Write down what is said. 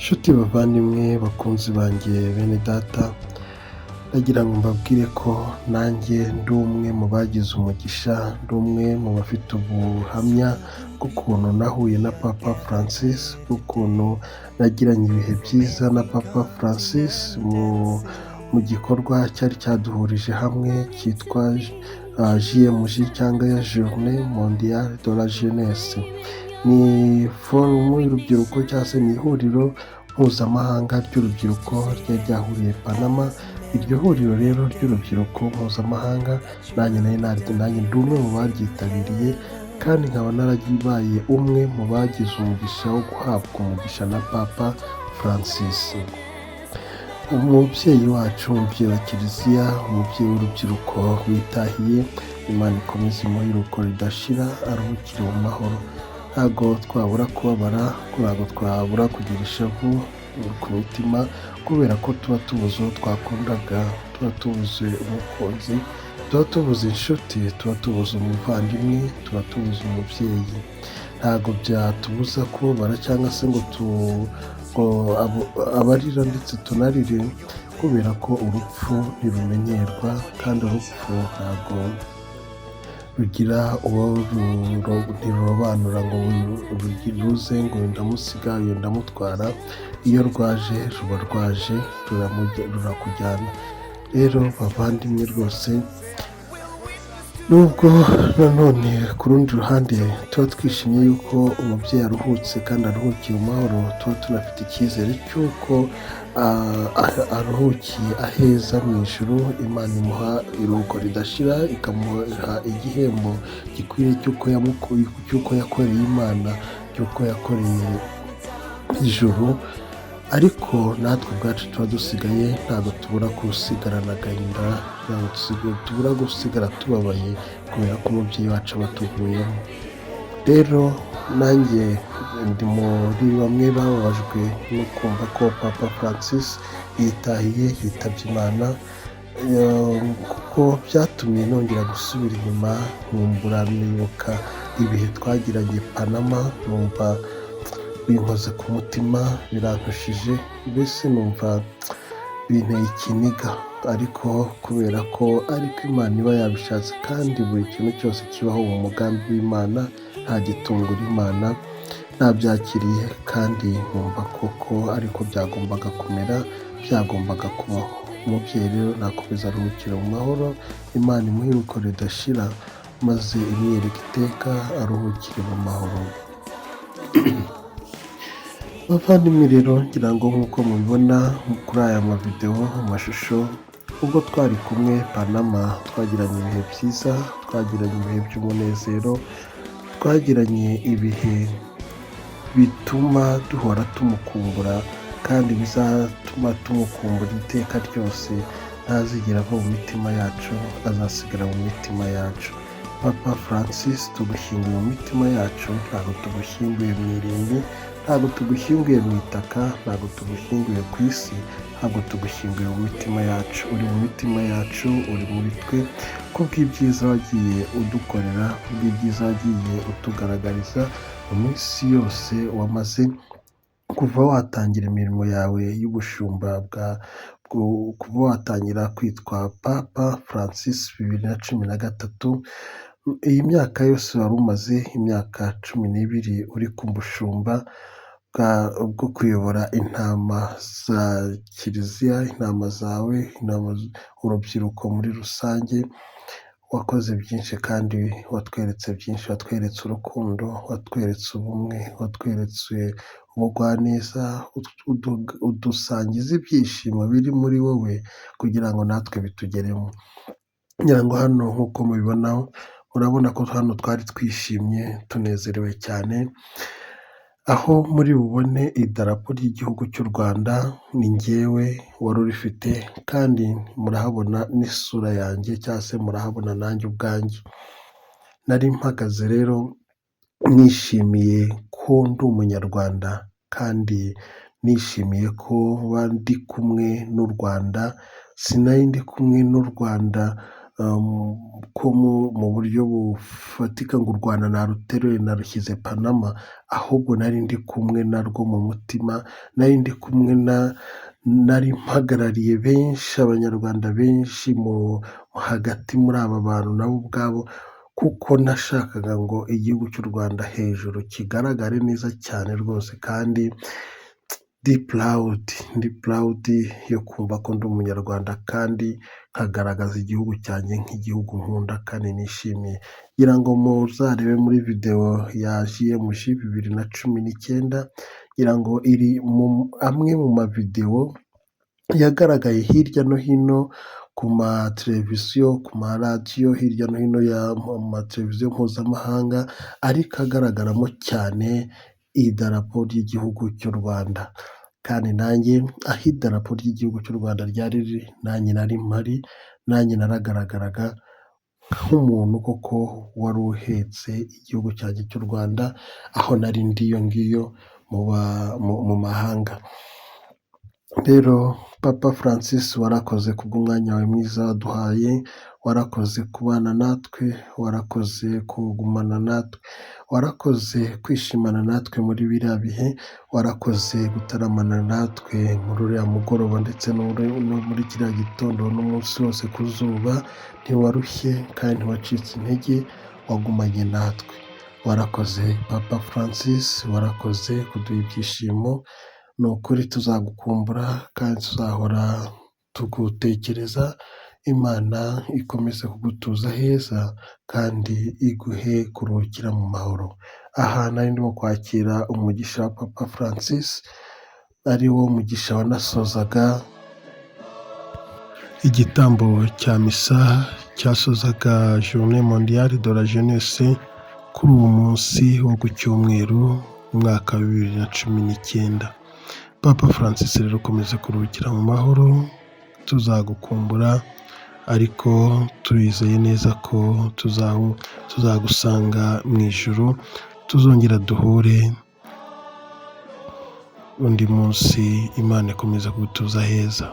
Nshuti bavandimwe bakunzi banjye bene data, ndagira ngo mbabwire ko nanjye ndi umwe mu bagize umugisha, ndi umwe mu bafite ubuhamya bw'ukuntu nahuye na Papa Francis, bw'ukuntu nagiranye ibihe byiza na Papa Francis mu gikorwa cyari cyaduhurije hamwe cyitwa JMJ cyangwa Journée Mondiale de la Jeunesse. Ni forumu y'urubyiruko cyangwa se ni ihuriro mpuzamahanga ry'urubyiruko ryari ryahuriye Panama. Iryo huriro rero ry'urubyiruko mpuzamahanga nanjye ndi umwe mu baryitabiriye, kandi nkaba naragibaye umwe mu bagize umugisha wo guhabwa umugisha na Papa Francis. Umubyeyi wacu, umubyeyi wa Kiliziya, umubyeyi w'urubyiruko witahiye, Imana ikomeze imuhe iruhuko ridashira, aruhukire mu mahoro. Ntabwo twabura kubabara, ntabwo twabura kugira ishavu ku mitima, kubera ko tuba tubuze uwo twakundaga, tuba tubuze umukunzi, tuba tubuze inshuti, tuba tubuze umuvandimwe, tuba tubuze umubyeyi. Ntabwo byatubuza kubabara cyangwa se ngo abarira ndetse tunarire, kubera ko urupfu ntirumenyerwa, kandi urupfu ntabwo rugira uwo ntirurobanura ngo ruze ngo ndamusiga uyu ndamutwara. Iyo rwaje ruba rwaje rurakujyana. Rero bavandimwe rwose, nubwo nanone ku rundi ruhande tuba twishimiye yuko umubyeyi aruhutse kandi aruhukiye mu mahoro, tuba tunafite icyizere cy'uko aruhukiye aheza mu ijuru. Imana imuha iruhuko ridashira, ikamuha igihembo gikwiriye cy'uko yakoreye Imana, cy'uko yakoreye ijuru. Ariko natwe ubwacu tuba dusigaye, ntabwo tubura gusigarana agahinda, ntabwo tubura gusigara tubabaye, kubera ko umubyeyi wacu aba atuvuyemo. Rero nanjye ndi muri bamwe bababajwe no kumva ko Papa Francis yitahiye, yitabye Imana, kuko byatumye nongera gusubira inyuma, nkumbura nibuka ibihe twagiranye Panama, numva binkoze ku mutima, birantushije, mbese numva binteye ikiniga. Ariko kubera ko ariko Imana iba yabishatse, kandi buri kintu cyose kibaho mu mugambi w'Imana, nta gitungura Imana, nabyakiriye kandi nkumva koko ariko byagombaga kumera, byagombaga kubaho. Umubyeyi rero nakomeza aruhukire mu mahoro, Imana imuhe iruhuko ridashira, maze imwiyereke iteka, aruhukire mu mahoro. Bavandimwe rero, ngira ngo nk'uko mubibona kuri aya mavidewo, amashusho, ubwo twari kumwe Panama, twagiranye ibihe byiza, twagiranye ibihe by'umunezero, twagiranye ibihe bituma duhora tumukumbura, kandi bizatuma tumukumbura iteka ryose. Ntazigera ava mu mitima yacu, azasigara mu mitima yacu. Papa Francis tugushyinguye mu mitima yacu, ntabwo tugushyinguye mu irimbi, ntabwo tugushyinguye mu itaka, ntabwo tugushyinguye ku isi, ntabwo tugushyinguye mu mitima yacu. Uri mu mitima yacu, uri muri twe, kubw'ibyiza wagiye udukorera, kubw'ibyiza wagiye utugaragariza mu minsi yose wamaze kuva watangira imirimo yawe y'ubushumba, kuva watangira kwitwa Papa Francis 2013. Iyi myaka yose wari umaze imyaka 12 uri ku bushumba bwo kuyobora intama za Kiliziya, intama zawe, urubyiruko muri rusange. Wakoze byinshi kandi watweretse byinshi, watweretse urukundo, watweretse ubumwe, watweretse ubugwaneza, udusangiza ibyishimo biri muri wowe, kugira ngo natwe bitugeremo. Ngira ngo hano nk'uko mubibona, urabona ko hano twari twishimye, tunezerewe cyane, aho muri bubone idarapo ry'igihugu cy'u Rwanda, ni njyewe wari urifite, kandi murahabona n'isura yanjye, cyangwa se murahabona nanjye ubwanjye. Nari mpagaze rero nishimiye ko ndi umunyarwanda, kandi nishimiye ko ndi kumwe n'u Rwanda. Sinari ndi kumwe n'u Rwanda ko mu buryo bufatika ngo u Rwanda naruteruye narushyize Panama, ahubwo nari ndi kumwe narwo mu mutima, nari ndi kumwe nari mpagarariye benshi, abanyarwanda benshi hagati muri aba bantu nabo ubwabo, kuko nashakaga ngo igihugu cy'u Rwanda hejuru kigaragare neza cyane rwose, kandi ndi purawudi yo kumva ko ndi umunyarwanda, kandi nkagaragaza igihugu cyanjye nk'igihugu nkunda kandi nishimiye. Ngira ngo muzarebe muri videwo ya JMJ 2019, ngira ngo iri amwe mu mavidewo yagaragaye hirya no hino ku mateleviziyo, ku maradiyo, hirya no hino mu mateleviziyo mpuzamahanga, ariko agaragaramo cyane idarapo ry'igihugu cy'u Rwanda. Kandi nanjye aho idarapo ry'igihugu cy'u Rwanda ryari riri, nanjye nari mpari, nanjye naragaragaraga nk'umuntu koko wari uhetse igihugu cyanjye cy'u Rwanda, aho nari ndi iyo ngiyo mu mahanga. Rero Papa Francis, warakoze kubw'umwanya wawe mwiza waduhaye, warakoze kubana natwe, warakoze kugumana natwe, warakoze kwishimana natwe muri biriya bihe, warakoze gutaramana natwe muri uriya mugoroba ndetse no muri kiriya gitondo n'umunsi wose ku zuba. Ntiwarushye kandi ntiwacitse intege, wagumanye natwe. Warakoze Papa Francis, warakoze kuduha ibyishimo. Ni ukuri tuzagukumbura kandi tuzahora tugutekereza. Imana ikomeze kugutuza heza kandi iguhe kuruhukira mu mahoro. Aha nari ndimo kwakira umugisha wa Papa Francis, ari wo mugisha wanasozaga igitambo cya misa cyasozaga Journée Mondiale de la Jeunesse kuri uwo munsi wo ku cyumweru mu mwaka wa 2019. Papa Francis rero ukomeze kuruhukira mu mahoro, tuzagukumbura, ariko turizeye neza ko tuzagusanga mu ijuru, tuzongera duhure undi munsi. Imana ikomeza kugutuza heza.